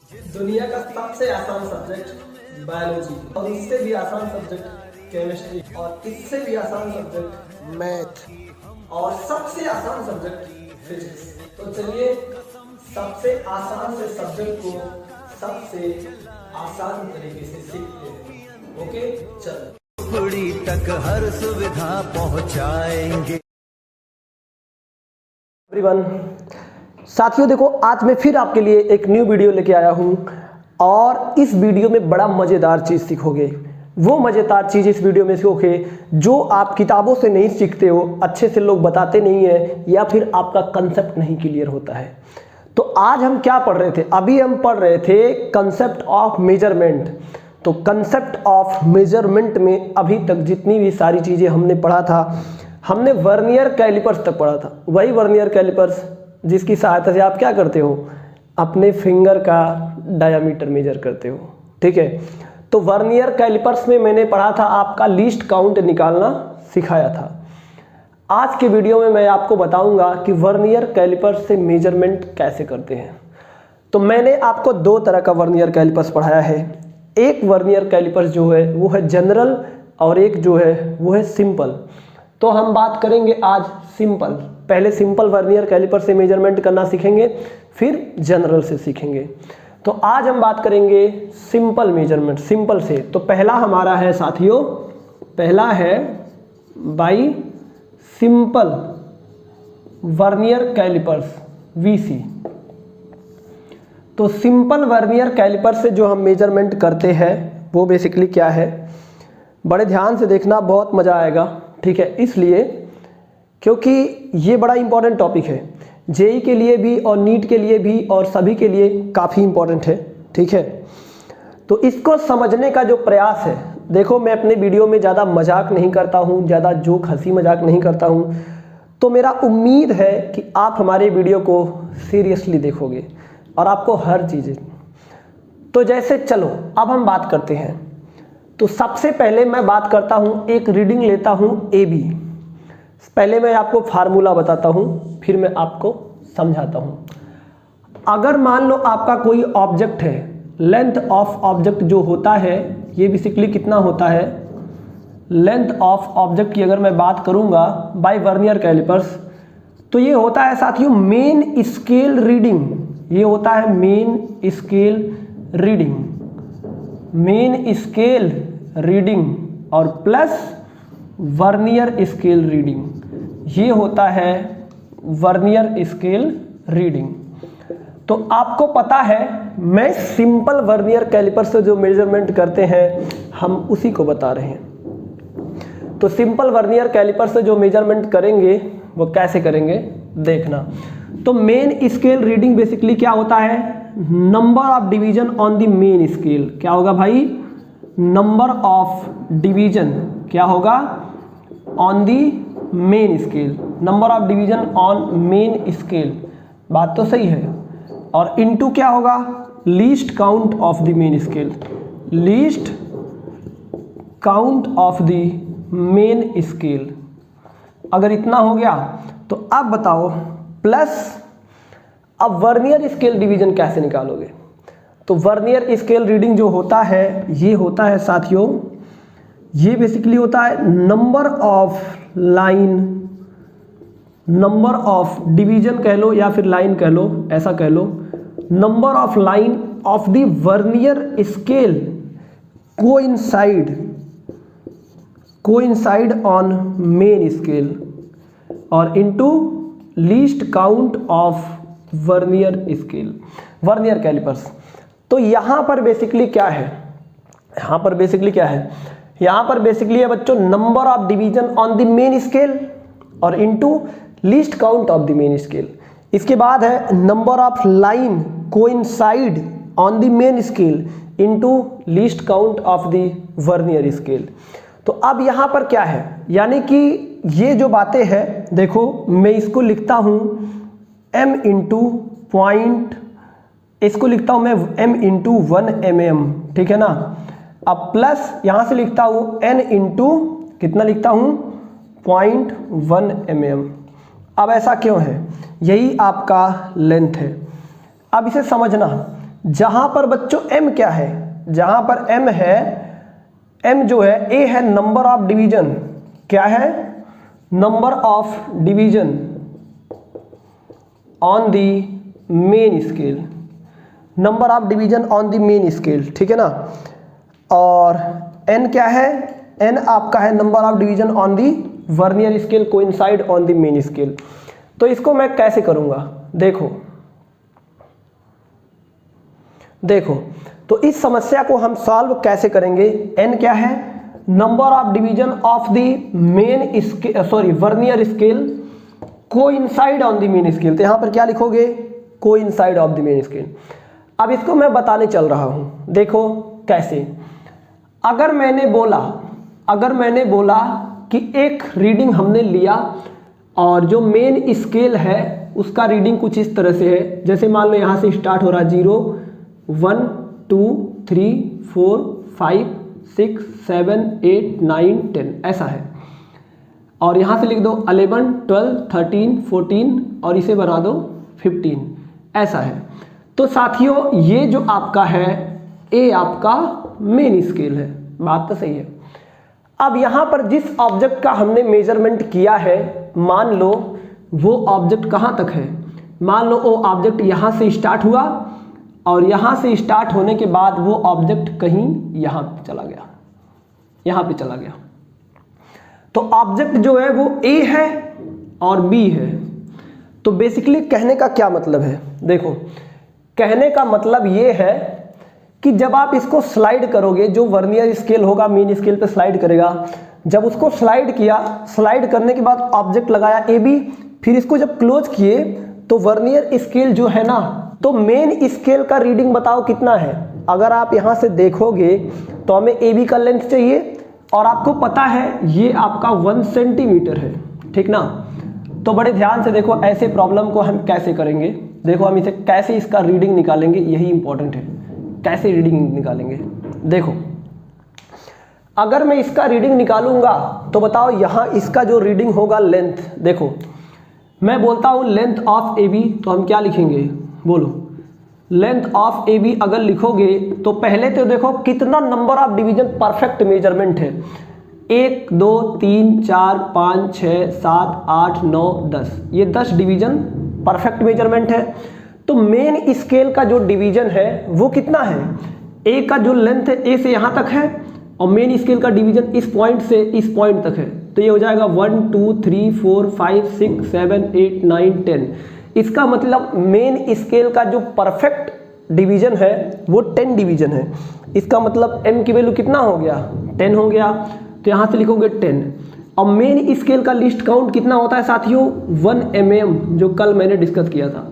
दुनिया का सबसे आसान सब्जेक्ट बायोलॉजी, और इससे भी आसान सब्जेक्ट केमिस्ट्री, और इससे भी आसान सब्जेक्ट मैथ, और सबसे आसान सब्जेक्ट फिजिक्स। तो चलिए सबसे आसान से सब्जेक्ट को सबसे आसान तरीके से सीखते हैं। ओके, चलो कुड़ी तक हर सुविधा पहुंचाएंगे। एवरीवन, साथियों देखो, आज मैं फिर आपके लिए एक न्यू वीडियो लेके आया हूं और इस वीडियो में बड़ा मज़ेदार चीज़ सीखोगे। वो मज़ेदार चीज़ इस वीडियो में सीखोगे जो आप किताबों से नहीं सीखते हो, अच्छे से लोग बताते नहीं है, या फिर आपका कंसेप्ट नहीं क्लियर होता है। तो आज हम क्या पढ़ रहे थे? अभी हम पढ़ रहे थे कंसेप्ट ऑफ मेजरमेंट। तो कंसेप्ट ऑफ मेजरमेंट में अभी तक जितनी भी सारी चीज़ें हमने पढ़ा था, हमने वर्नियर कैलिपर्स तक पढ़ा था। वही वर्नियर कैलिपर्स जिसकी सहायता से आप क्या करते हो, अपने फिंगर का डायामीटर मेजर करते हो। ठीक है, तो वर्नियर कैलिपर्स में मैंने पढ़ा था, आपका लीस्ट काउंट निकालना सिखाया था। आज के वीडियो में मैं आपको बताऊंगा कि वर्नियर कैलिपर्स से मेजरमेंट कैसे करते हैं। तो मैंने आपको दो तरह का वर्नियर कैलिपर्स पढ़ाया है। एक वर्नियर कैलिपर्स जो है वो है जनरल, और एक जो है वो है सिंपल। तो हम बात करेंगे आज सिंपल। पहले सिंपल वर्नियर कैलिपर से मेजरमेंट करना सीखेंगे, फिर जनरल से सीखेंगे। तो आज हम बात करेंगे सिंपल मेजरमेंट, सिंपल से। तो पहला हमारा है साथियों, पहला है by simple vernier callipers VC. तो सिंपल वर्नियर कैलिपर से जो हम मेजरमेंट करते हैं वो बेसिकली क्या है, बड़े ध्यान से देखना, बहुत मज़ा आएगा। ठीक है, इसलिए क्योंकि ये बड़ा इंपॉर्टेंट टॉपिक है, जेई के लिए भी और नीट के लिए भी और सभी के लिए काफ़ी इंपॉर्टेंट है। ठीक है, तो इसको समझने का जो प्रयास है, देखो मैं अपने वीडियो में ज़्यादा मजाक नहीं करता हूँ, ज़्यादा जोक हंसी मजाक नहीं करता हूँ। तो मेरा उम्मीद है कि आप हमारे वीडियो को सीरियसली देखोगे और आपको हर चीज़। तो जैसे चलो अब हम बात करते हैं। तो सबसे पहले मैं बात करता हूँ, एक रीडिंग लेता हूँ AB। पहले मैं आपको फार्मूला बताता हूँ, फिर मैं आपको समझाता हूँ। अगर मान लो आपका कोई ऑब्जेक्ट है, लेंथ ऑफ ऑब्जेक्ट जो होता है ये बेसिकली कितना होता है, लेंथ ऑफ ऑब्जेक्ट की अगर मैं बात करूँगा बाय वर्नियर कैलिपर्स, तो ये होता है साथियों मेन स्केल रीडिंग। ये होता है main scale reading, main scale reading और प्लस वर्नियर स्केल रीडिंग। ये होता है वर्नियर स्केल रीडिंग। तो आपको पता है मैं सिंपल वर्नियर कैलिपर से जो मेजरमेंट करते हैं हम उसी को बता रहे हैं। तो सिंपल वर्नियर कैलिपर से जो मेजरमेंट करेंगे वो कैसे करेंगे देखना। तो मेन स्केल रीडिंग बेसिकली क्या होता है, number of division on the main scale. क्या होगा भाई, नंबर ऑफ डिवीजन क्या होगा on the main scale, number of division on main scale. बात तो सही है। और इनटू क्या होगा, least count of the main scale, least count of the main scale. अगर इतना हो गया तो अब बताओ प्लस, अब वर्नियर स्केल डिवीजन कैसे निकालोगे। तो वर्नियर स्केल रीडिंग जो होता है ये होता है साथियों, ये बेसिकली होता है number of line, number of division कह लो या फिर लाइन कह लो, ऐसा कह लो, number of line of the vernier scale coincide on main scale और into least count of vernier scale, vernier callipers. तो यहाँ पर बेसिकली क्या है, यहाँ पर बेसिकली क्या है, यहाँ पर बेसिकली है बच्चों number of division on the main scale और into least count of the main scale. इसके बाद है number of line coincide on the main scale into least count of the vernier scale. तो अब यहाँ पर क्या है, यानी कि ये जो बातें हैं, देखो मैं इसको लिखता हूँ m इंटू पॉइंट, इसको लिखता हूँ मैं m इंटू 1 mm, ठीक है ना। अब प्लस यहाँ से लिखता हूँ n इंटू कितना लिखता हूँ 0.1 mm। अब ऐसा क्यों है, यही आपका लेंथ है। अब इसे समझना, जहां पर बच्चों m क्या है, जहां पर m है, m जो है a है नंबर ऑफ डिवीजन, क्या है, number of division on the main scale, number of division on the main scale, ठीक है ना। और n क्या है, n आपका है number of division on the vernier scale coincide on the main scale. तो इसको मैं कैसे करूंगा, देखो देखो, तो इस समस्या को हम सॉल्व कैसे करेंगे। n क्या है, number of division of the main scale, sorry vernier scale coincide on the main scale. तो यहां पर क्या लिखोगे, coincide of the main scale. अब इसको मैं बताने चल रहा हूं, देखो कैसे। अगर मैंने बोला कि एक रीडिंग हमने लिया और जो मेन स्केल है उसका रीडिंग कुछ इस तरह से है, जैसे मान लो यहाँ से स्टार्ट हो रहा है 0 1 2 3 4 5 6 7 8 9 10 ऐसा है, और यहाँ से लिख दो 11 12 13 14 और इसे बना दो 15 ऐसा है। तो साथियों ये जो आपका है ए आपका मेन स्केल है, बात तो सही है। अब यहाँ पर जिस ऑब्जेक्ट का हमने मेजरमेंट किया है, मान लो वो ऑब्जेक्ट कहाँ तक है, मान लो वो ऑब्जेक्ट यहाँ से स्टार्ट हुआ और यहाँ से स्टार्ट होने के बाद वो ऑब्जेक्ट कहीं यहाँ पे चला गया, यहाँ पे चला गया। तो ऑब्जेक्ट जो है वो ए है और बी है। तो बेसिकली कहने का क्या मतलब है, देखो कहने का मतलब ये है कि जब आप इसको स्लाइड करोगे, जो वर्नियर स्केल होगा मेन स्केल पे स्लाइड करेगा, जब उसको स्लाइड किया, स्लाइड करने के बाद ऑब्जेक्ट लगाया ए बी, फिर इसको जब क्लोज किए तो वर्नियर स्केल जो है ना, तो मेन स्केल का रीडिंग बताओ कितना है। अगर आप यहाँ से देखोगे तो हमें ए बी का लेंथ चाहिए और आपको पता है ये आपका 1 सेंटीमीटर है, ठीक ना। तो बड़े ध्यान से देखो ऐसे प्रॉब्लम को हम कैसे करेंगे, देखो हम इसे कैसे इसका रीडिंग निकालेंगे, यही इंपॉर्टेंट है, कैसे रीडिंग निकालेंगे। देखो अगर मैं इसका रीडिंग निकालूंगा तो बताओ यहाँ इसका जो रीडिंग होगा लेंथ, देखो मैं बोलता हूँ लेंथ ऑफ ए बी, तो हम क्या लिखेंगे, बोलो लेंथ ऑफ ए बी अगर लिखोगे तो पहले तो देखो कितना number of division perfect measurement है, 1 2 3 4 5 6 7 8 9 10, ये 10 डिवीजन परफेक्ट मेजरमेंट है। तो मेन स्केल का जो डिवीजन है वो कितना है, ए का जो लेंथ है ए से यहाँ तक है और मेन स्केल का डिवीजन इस पॉइंट से इस पॉइंट तक है, तो ये हो जाएगा 1 2 3 4 5 6 7 8 9 10। इसका मतलब मेन स्केल का जो परफेक्ट डिवीजन है वो 10 डिवीजन है। इसका मतलब m की वैल्यू कितना हो गया, 10 हो गया, तो यहाँ से लिखोगे 10। और मेन स्केल का लिस्ट काउंट कितना होता है साथियों, 1 mm, जो कल मैंने डिस्कस किया था।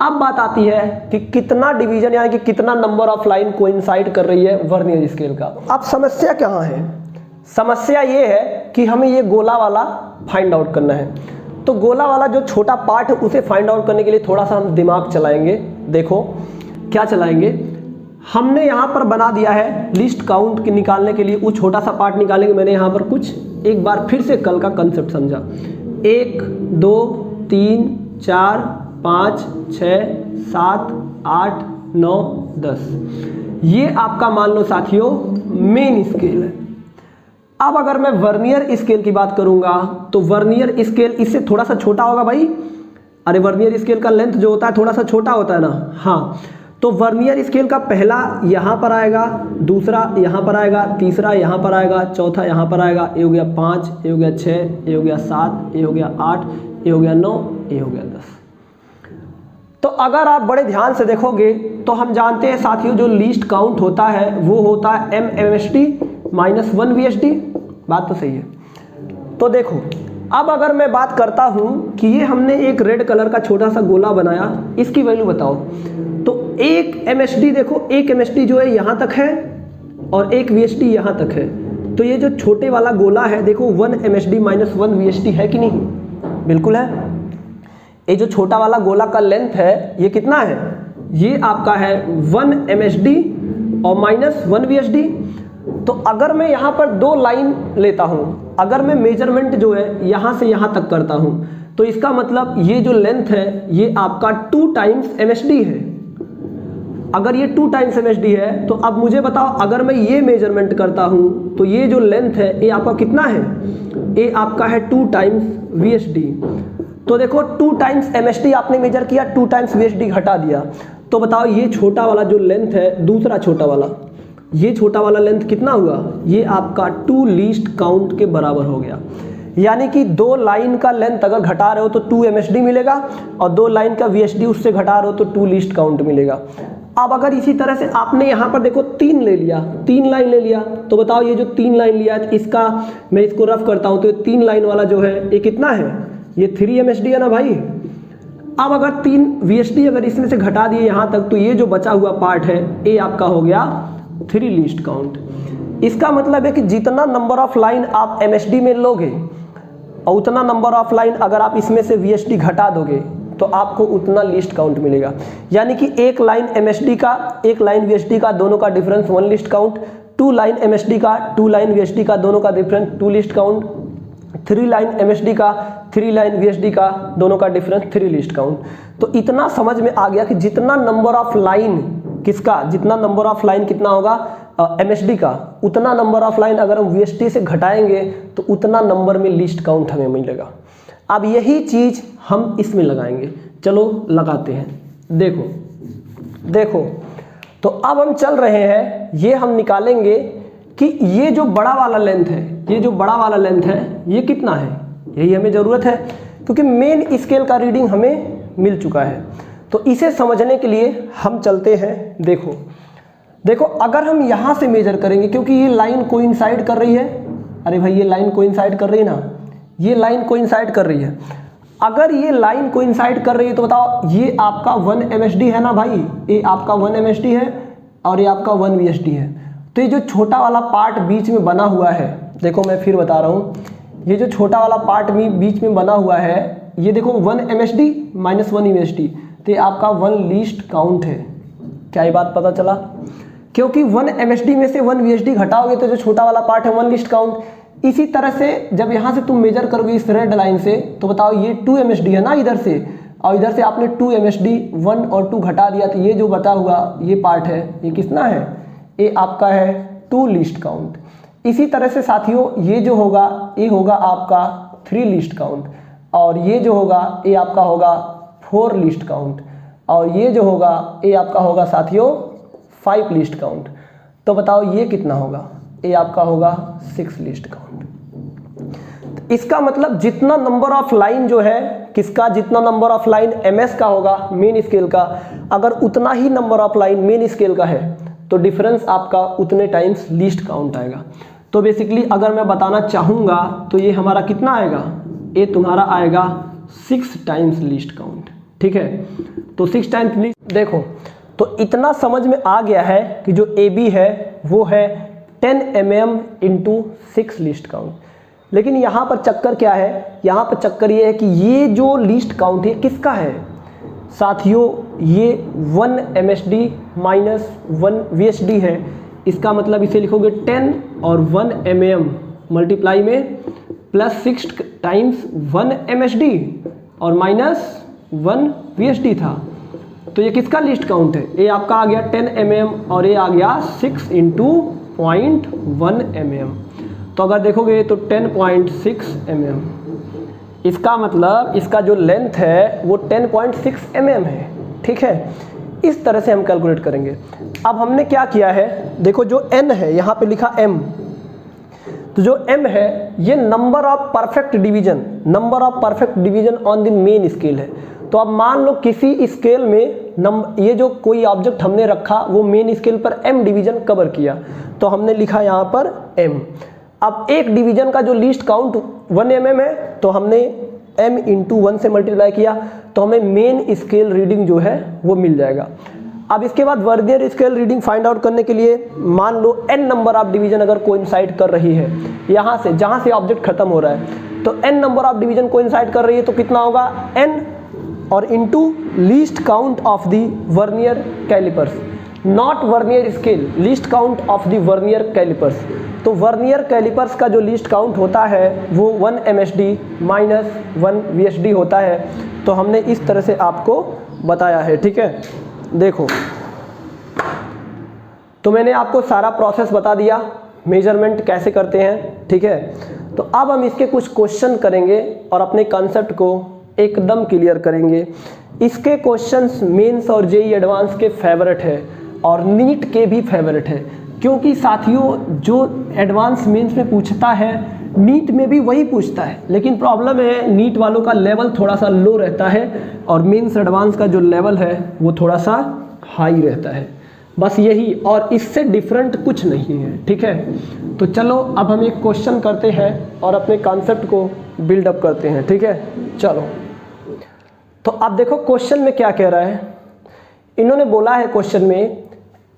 अब बात आती है कि कितना डिवीजन यानी कि कितना नंबर ऑफ लाइन कोइंसाइड कर रही है वर्नियर स्केल का। अब समस्या कहाँ है, समस्या ये है कि हमें ये गोला वाला फाइंड आउट करना है। तो गोला वाला जो छोटा पार्ट है उसे फाइंड आउट करने के लिए थोड़ा सा हम दिमाग चलाएंगे। देखो क्या चलाएंगे, हमने यहाँ पर बना दिया है लिस्ट काउंट निकालने के लिए, वो छोटा सा पार्ट निकालेंगे। मैंने यहाँ पर कुछ एक बार फिर से कल का कंसेप्ट समझा, 1 2 3 4 5 6 7 8 9 10, ये आपका मान लो साथियों मेन स्केल है। अब अगर मैं वर्नियर स्केल की बात करूंगा तो वर्नियर स्केल इससे थोड़ा सा छोटा होगा भाई, अरे वर्नियर स्केल का लेंथ जो होता है थोड़ा सा छोटा होता है ना, हाँ। तो वर्नियर स्केल का पहला यहाँ पर आएगा, दूसरा यहाँ पर आएगा, तीसरा यहाँ पर आएगा, चौथा यहाँ पर आएगा, ये हो गया 5, ये हो गया 6, ये हो गया 7, ये हो गया 8, ये हो गया 9, ये हो गया 10। तो अगर आप बड़े ध्यान से देखोगे तो हम जानते हैं साथियों जो लीस्ट काउंट होता है वो होता है MMSD माइनस 1 VSD, बात तो सही है। तो देखो अब अगर मैं बात करता हूं कि ये हमने एक रेड कलर का छोटा सा गोला बनाया, इसकी वैल्यू बताओ। तो एक MSD, देखो एक MSD जो है यहाँ तक है और एक VSD यहाँ तक है। तो ये जो छोटे वाला गोला है देखो 1 MSD माइनस 1 VSD है कि नहीं, बिल्कुल है। ये जो छोटा वाला गोला का लेंथ है ये कितना है, ये आपका है 1 MSD और माइनस 1 VSD। तो अगर मैं यहाँ पर 2 लाइन लेता हूँ, अगर मैं मेजरमेंट जो है यहाँ से यहाँ तक करता हूँ, तो इसका मतलब ये जो लेंथ है ये आपका 2 टाइम्स MSD है। अगर ये 2 टाइम्स MSD है तो अब मुझे बताओ, अगर मैं ये मेजरमेंट करता हूँ तो ये जो लेंथ है ये आपका कितना है, ये आपका है 2 टाइम्स VSD। तो देखो 2 टाइम्स MSD आपने मेजर किया, 2 टाइम्स VSD घटा दिया, तो बताओ ये छोटा वाला जो लेंथ है, दूसरा छोटा वाला, ये छोटा वाला लेंथ कितना हुआ, ये आपका 2 लीस्ट काउंट के बराबर हो गया। यानी कि 2 लाइन का लेंथ अगर घटा रहे हो तो 2 MSD मिलेगा, और 2 लाइन का VSD उससे घटा रहे हो तो 2 लीस्ट काउंट मिलेगा। अब अगर इसी तरह से आपने यहाँ पर देखो 3 ले लिया, 3 लाइन ले लिया, तो बताओ ये जो 3 लाइन लिया इसका मैं इसको रफ करता हूँ तो ये 3 लाइन वाला जो है ये कितना है, ये 3 MSD है ना भाई। अब अगर 3 VSD अगर इसमें से घटा दिए यहाँ तक, तो ये जो बचा हुआ पार्ट है ये आपका हो गया 3 लीस्ट काउंट। इसका मतलब है कि जितना नंबर ऑफ लाइन आप MSD में लोगे और उतना नंबर ऑफ लाइन अगर आप इसमें से VSD घटा दोगे तो आपको उतना लीस्ट काउंट मिलेगा। यानी कि 1 लाइन MSD का 1 लाइन VSD का दोनों का difference 1 least count, 2 line MSD का 2 लाइन VSD का दोनों का difference 2 least count, 3 line MSD का 3 लाइन VSD का दोनों का डिफरेंस 3 लीस्ट काउंट। तो इतना समझ में आ गया कि जितना नंबर ऑफ लाइन किसका, जितना नंबर ऑफ लाइन कितना होगा MSD का, उतना नंबर ऑफ लाइन अगर हम VSD से घटाएंगे तो उतना नंबर में लीस्ट काउंट हमें मिलेगा। अब यही चीज हम इसमें लगाएंगे, चलो लगाते हैं। देखो तो अब हम चल रहे हैं, ये हम निकालेंगे कि ये जो बड़ा वाला लेंथ है, ये जो बड़ा वाला लेंथ है ये कितना है, यही हमें ज़रूरत है क्योंकि मेन स्केल का रीडिंग हमें मिल चुका है। तो इसे समझने के लिए हम चलते हैं। देखो अगर हम यहाँ से मेजर करेंगे, क्योंकि ये लाइन कोइंसाइड कर रही है, अरे भाई ये लाइन कोइंसाइड कर रही है ना, ये लाइन कोइंसाइड कर रही है। अगर ये लाइन कोइंसाइड कर रही है तो बताओ ये आपका 1 MSD है ना भाई, ये आपका 1 MSD है और ये आपका 1 VSD है। तो ये जो छोटा वाला पार्ट बीच में बना हुआ है, देखो मैं फिर बता रहा हूँ, ये जो छोटा वाला पार्ट बीच में बना हुआ है, ये देखो 1 MSD माइनस 1 VSD, तो ये आपका 1 लीस्ट काउंट है। क्या ये बात पता चला? क्योंकि 1 MSD में से 1 VSD घटाओगे तो जो छोटा वाला पार्ट है 1 लीस्ट काउंट। इसी तरह से जब यहाँ से तुम मेजर करोगे इस रेड लाइन से, तो बताओ ये 2 MSD है ना इधर से, और इधर से आपने 2 MSD 1 और 2 घटा दिया, तो ये जो बता हुआ ये पार्ट है ये कितना है, ये आपका है 2 लीस्ट काउंट। इसी तरह से साथियों ये जो होगा ये होगा आपका 3 लीस्ट काउंट, और ये जो होगा ये आपका होगा 4 लीस्ट काउंट, और ये जो होगा ये आपका होगा साथियों 5 लीस्ट काउंट। तो बताओ ये कितना होगा, ये आपका होगा 6 लीस्ट काउंट। इसका मतलब जितना नंबर ऑफ लाइन जो है किसका, जितना नंबर ऑफ लाइन MS का होगा मेन स्केल का, अगर उतना ही number of line main scale का है तो डिफरेंस आपका उतने टाइम्स लीस्ट काउंट आएगा। तो बेसिकली अगर मैं बताना चाहूँगा तो ये हमारा कितना आएगा, ये तुम्हारा आएगा 6 टाइम्स लीस्ट काउंट। ठीक है, तो 6 टाइम्स लीस्ट। देखो तो इतना समझ में आ गया है कि जो AB है वो है 10 mm इंटू 6 लीस्ट काउंट। लेकिन यहाँ पर चक्कर क्या है, यहाँ पर चक्कर ये है कि ये जो लीस्ट काउंट है किसका है साथियों, ये 1 MSD माइनस 1 VSD है। इसका मतलब इसे लिखोगे 10 और 1 mm मल्टीप्लाई में प्लस 6 टाइम्स 1 MSD और माइनस 1 VSD था। तो ये किसका लीस्ट काउंट है, ये आपका आ गया 10 mm और ये आ गया 6 इंटू 0.1 mm। तो अगर देखोगे तो 10.6 mm, इसका मतलब इसका जो लेंथ है वो 10.6 mm है। ठीक है, इस तरह से हम कैलकुलेट करेंगे। अब हमने क्या किया है, देखो जो n है यहाँ पे लिखा m, तो जो m है ये number of perfect division on the main scale है। तो अब मान लो किसी स्केल में ये जो कोई ऑब्जेक्ट हमने रखा वो मेन स्केल पर m डिवीजन कवर किया, तो हमने लिखा यहाँ पर m। अब एक डिवीजन का जो लीस्ट काउंट 1 mm है तो हमने m इंटू 1 से मल्टीप्लाई किया, तो हमें मेन स्केल रीडिंग जो है वो मिल जाएगा। अब इसके बाद vernier scale reading find out करने के लिए मान लो n नंबर ऑफ डिवीजन अगर कोइंसाइड कर रही है, यहाँ से जहाँ से ऑब्जेक्ट खत्म हो रहा है, तो n number of division coincide कर रही है तो कितना होगा n और into least count of the vernier calipers, not vernier scale, least count of the vernier callipers. तो वर्नियर कैलिपर्स का जो लीस्ट काउंट होता है वो 1 MSD माइनस 1 VSD होता है। तो हमने इस तरह से आपको बताया है। ठीक है, देखो तो मैंने आपको सारा प्रोसेस बता दिया, मेजरमेंट कैसे करते हैं, ठीक है। तो अब हम इसके कुछ क्वेश्चन करेंगे और अपने कॉन्सेप्ट को एकदम क्लियर करेंगे। इसके क्वेश्चंस मेंस और जेईई एडवांस के फेवरेट है और नीट के भी फेवरेट है, क्योंकि साथियों जो एडवांस मेंस में पूछता है नीट में भी वही पूछता है, लेकिन प्रॉब्लम है नीट वालों का लेवल थोड़ा सा लो रहता है और मेंस एडवांस का जो लेवल है वो थोड़ा सा हाई रहता है, बस यही, और इससे डिफरेंट कुछ नहीं है, ठीक है। तो चलो अब हम एक क्वेश्चन करते हैं और अपने कॉन्सेप्ट को बिल्डअप करते हैं, ठीक है। चलो तो अब देखो क्वेश्चन में क्या कह रहा है। इन्होंने बोला है क्वेश्चन में,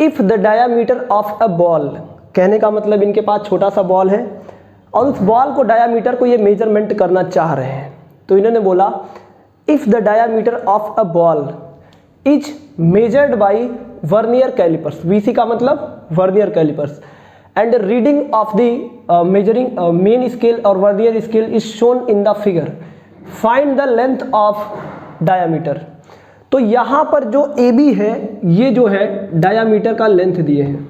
if the diameter of a ball, कहने का मतलब इनके पास छोटा सा बॉल है और उस बॉल को डायामीटर को ये मेजरमेंट करना चाह रहे हैं। तो इन्होंने बोला if the diameter of a ball is measured by vernier callipers, VC का मतलब vernier callipers, and reading of the measuring main scale और vernier scale is shown in the figure, find the length of diameter. तो यहाँ पर जो A B है ये जो है डायामीटर का लेंथ दिए हैं,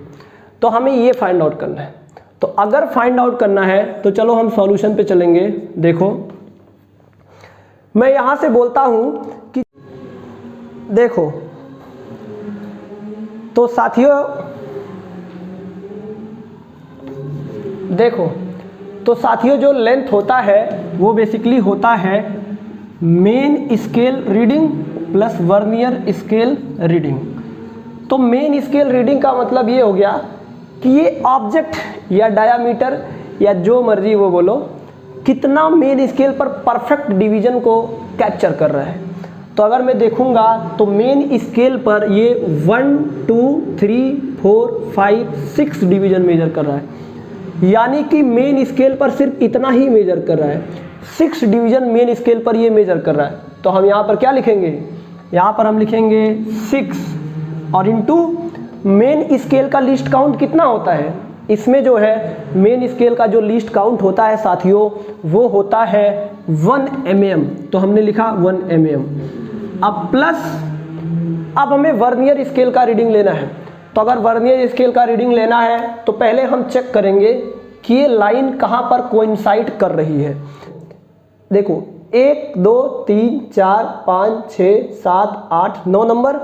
तो हमें ये फाइंड आउट करना है। तो अगर फाइंड आउट करना है तो चलो हम सॉल्यूशन पे चलेंगे। देखो मैं यहाँ से बोलता हूँ कि देखो तो साथियों देखो तो साथियों जो लेंथ होता है वो बेसिकली होता है main scale reading plus vernier scale reading. तो मेन स्केल रीडिंग का मतलब ये हो गया कि ये ऑब्जेक्ट या डायामीटर या जो मर्जी वो बोलो कितना मेन स्केल पर परफेक्ट डिवीजन को कैप्चर कर रहा है। तो अगर मैं देखूंगा तो मेन स्केल पर ये 1 2 3 4 5 6 डिवीजन मेजर कर रहा है, यानी कि मेन स्केल पर सिर्फ इतना ही मेजर कर रहा है, 6 डिवीजन मेन स्केल पर ये मेजर कर रहा है। तो हम यहाँ पर क्या लिखेंगे, यहाँ पर हम लिखेंगे 6 और इनटू मेन स्केल का लीस्ट काउंट कितना होता है, इसमें जो है मेन स्केल का जो लीस्ट काउंट होता है साथियों वो होता है 1 mm, तो हमने लिखा 1 mm। अब प्लस अब हमें वर्नियर स्केल का रीडिंग लेना है। तो अगर वर्नियर स्केल का रीडिंग लेना है तो पहले हम चेक करेंगे कि ये लाइन कहाँ पर कोइंसाइड कर रही है। देखो 1 2 3 4 5 6 7 8 9 नंबर,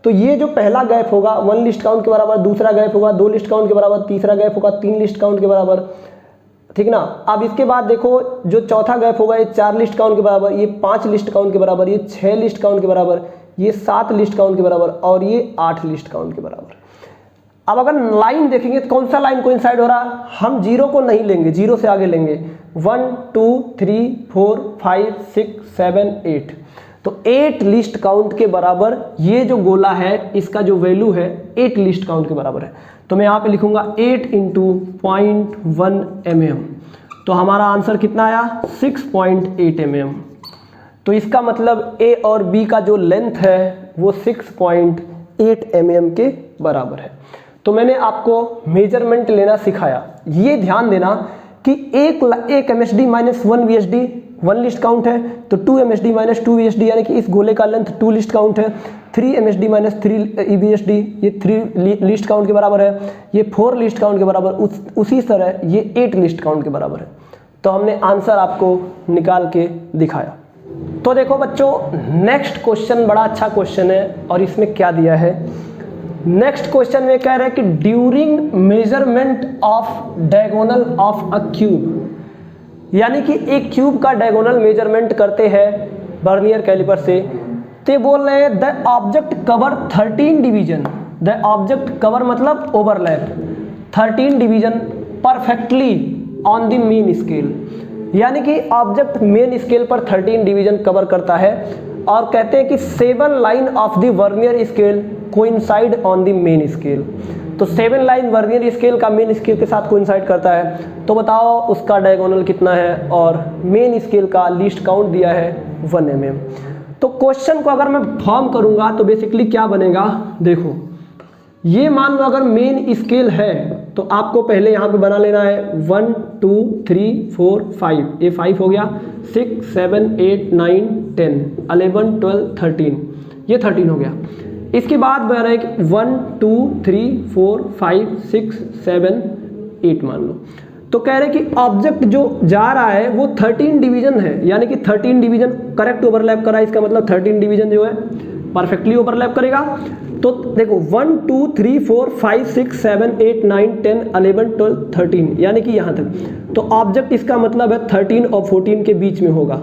तो ये जो पहला गैप होगा 1 लिस्ट काउंट के बराबर, दूसरा गैप होगा 2 लिस्ट काउंट के बराबर, तीसरा गैप होगा 3 लिस्ट काउंट के बराबर, ठीक ना। अब इसके बाद देखो जो चौथा गैप होगा ये 4 लिस्ट काउंट के बराबर, ये 5 लिस्ट काउंट के बराबर, ये 6 लिस्ट काउंट के बराबर, ये 7 लिस्ट काउंट के बराबर और ये 8 लिस्ट काउंट के बराबर। अब अगर लाइन देखेंगे तो कौन सा लाइन कोइंसाइड हो रहा है, हम जीरो को नहीं लेंगे, जीरो से आगे लेंगे 1 2 3 4 5 6 7 8, तो 8 लिस्ट काउंट के बराबर ये जो गोला है इसका जो वैल्यू है 8 लिस्ट काउंट के बराबर है। तो मैं यहाँ पे लिखूंगा 8 इंटू 0.1 mm, तो हमारा आंसर कितना आया 6.8 mm। तो इसका मतलब ए और बी का जो लेंथ है वो 6.8 mm के बराबर है। तो मैंने आपको मेजरमेंट लेना सिखाया। ये ध्यान देना कि एक MSD minus 1 VSD 1 list count है, तो 2 MSD माइनस 2 VSD यानी कि इस गोले का लेंथ 2 लिस्ट काउंट है। 3 MSD माइनस 3 VSD ये 3 लिस्ट काउंट के बराबर है, ये 4 लिस्ट काउंट के बराबर, उसी तरह ये 8 लिस्ट काउंट के बराबर है। तो हमने आंसर आपको निकाल के दिखाया। तो देखो बच्चों नेक्स्ट क्वेश्चन बड़ा अच्छा क्वेश्चन है और इसमें क्या दिया है, नेक्स्ट क्वेश्चन में कह रहे हैं कि during measurement of diagonal of a cube, यानी कि एक क्यूब का डायगोनल मेजरमेंट करते हैं वर्नियर कैलिपर से, तो बोल रहे हैं the object cover 13 division, the object cover मतलब overlap 13 division perfectly on the main scale, यानी कि ऑब्जेक्ट मेन स्केल पर 13 डिवीजन कवर करता है और कहते हैं कि 7 line of the vernier scale coincide on the main scale. तो 7 लाइन वर्नियर स्केल का मेन स्केल के साथ कोइंसाइड करता है, तो बताओ उसका डायगोनल कितना है, और मेन स्केल का लीस्ट काउंट दिया है 1 mm। तो क्वेश्चन को अगर मैं फॉर्म करूंगा तो बेसिकली क्या बनेगा, देखो ये मान लो अगर मेन स्केल है तो आपको पहले यहाँ पे बना लेना है 1 2 3 4 5, ये 5 हो गया, 6 7 8 9 10 11 12 13, ये 13 हो गया। इसके बाद बन रहा है 1 2 3 4 5 6 7 8 मान लो। तो कह रहे कि ऑब्जेक्ट जो जा रहा है वो 13 डिवीजन है, यानी कि 13 डिवीजन करेक्ट ओवरलैप कर रहा है। इसका मतलब 13 डिवीजन जो है परफेक्टली ओवरलैप करेगा। तो देखो 1 2 3 4 5 6 7 8 9 10 11 12 13 यानी कि यहाँ तक। तो ऑब्जेक्ट इसका मतलब है 13 और 14 के बीच में होगा।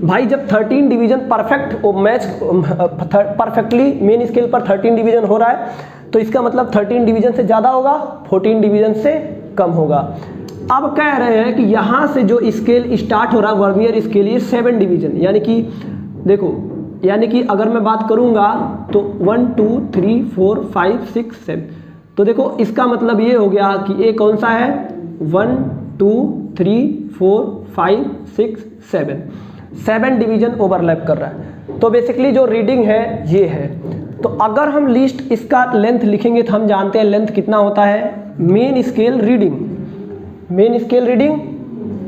भाई जब 13 division perfect match perfectly main scale पर 13 डिवीजन हो रहा है तो इसका मतलब 13 डिवीजन से ज़्यादा होगा, 14 डिवीजन से कम होगा। अब कह रहे हैं कि यहाँ से जो स्केल स्टार्ट हो रहा है वर्नियर स्केल, ये 7 डिवीजन, यानी कि देखो, यानी कि अगर मैं बात करूँगा तो 1 2 3 4 5 6 7, तो देखो इसका मतलब ये हो गया कि ये कौन सा है 1 2 3 4 5 6 7 डिवीजन ओवरलैप कर रहा है। तो बेसिकली जो रीडिंग है ये है। तो अगर हम लिस्ट इसका लेंथ लिखेंगे तो हम जानते हैं लेंथ कितना होता है, main scale reading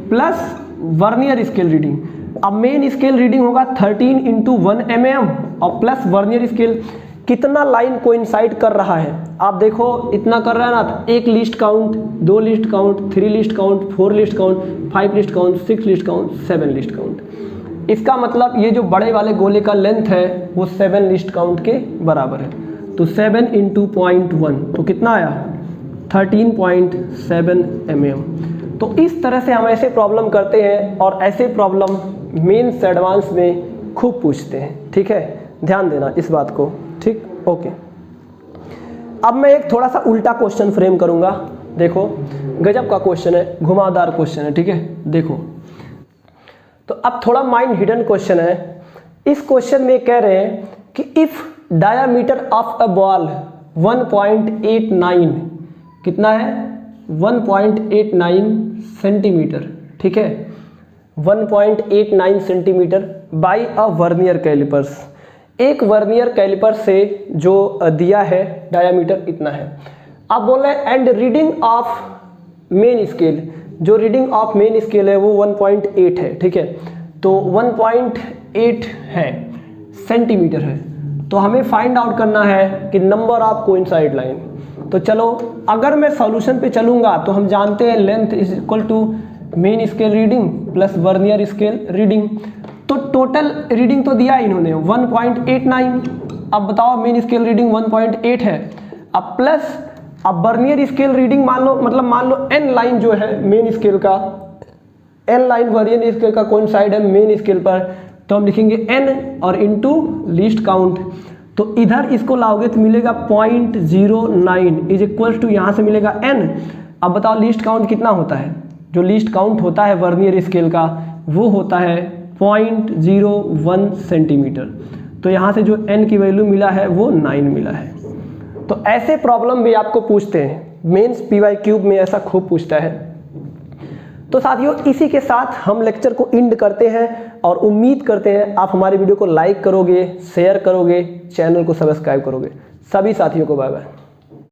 plus vernier scale reading. अब मेन स्केल रीडिंग होगा 13 × 1 mm और प्लस वर्नियर स्केल कितना लाइन कोइंसाइड कर रहा है। आप देखो इतना कर रहा है ना, तो 1 list count, 2 list count, 3 list count, 4 list count, 5 list count, 6 list count, 7 list count. इसका मतलब ये जो बड़े वाले गोले का लेंथ है वो 7 लिस्ट काउंट के बराबर है। तो 7 × 0.1 तो कितना आया 13.7 mm। तो इस तरह से हम ऐसे प्रॉब्लम करते हैं और ऐसे प्रॉब्लम मेंस एडवांस में खूब पूछते हैं। ठीक है, ध्यान देना इस बात को। ठीक, ओके। अब मैं एक थोड़ा सा उल्टा क्वेश्चन फ्रेम करूंगा। देखो गजब का क्वेश्चन है, घुमावदार क्वेश्चन है। ठीक है, देखो तो अब थोड़ा माइंड हिडन क्वेश्चन है। इस क्वेश्चन में कह रहे हैं कि if diameter of a ball 1.89 कितना है 1.89 सेंटीमीटर, ठीक है 1.89 centimetre by a vernier calipers. एक वर्नियर कैलिपर से जो दिया है डायामीटर इतना है। अब बोल रहे हैं and reading of main scale, जो रीडिंग ऑफ मेन स्केल है वो 1.8 है। ठीक है, तो 1.8 है सेंटीमीटर है। तो हमें फाइंड आउट करना है कि नंबर ऑफ कोइंसाइड लाइन। तो चलो अगर मैं सॉल्यूशन पे चलूंगा तो हम जानते हैं length is equal to main scale reading plus vernier scale reading. तो टोटल रीडिंग तो दिया इन्होंने 1.89। अब बताओ मेन स्केल रीडिंग 1.8 है, अब प्लस अब वर्नियर स्केल रीडिंग मान लो, मतलब मान लो n लाइन जो है मेन स्केल का, n लाइन वर्नियर स्केल का कौन साइड है मेन स्केल पर, तो हम लिखेंगे n और इनटू लीस्ट काउंट। तो इधर इसको लाओगे तो मिलेगा 0.09 इज इक्वल टू यहाँ से मिलेगा n। अब बताओ लीस्ट काउंट कितना होता है, जो लीस्ट काउंट होता है वर्नियर स्केल का वो होता है 0.01 सेंटीमीटर। तो यहाँ से जो n की वैल्यू मिला है वो 9 मिला है। तो ऐसे प्रॉब्लम भी आपको पूछते हैं, मेंस PYQ में ऐसा खूब पूछता है। तो साथियों इसी के साथ हम लेक्चर को एंड करते हैं और उम्मीद करते हैं आप हमारे वीडियो को लाइक करोगे, शेयर करोगे, चैनल को सब्सक्राइब करोगे। सभी साथियों को बाय बाय।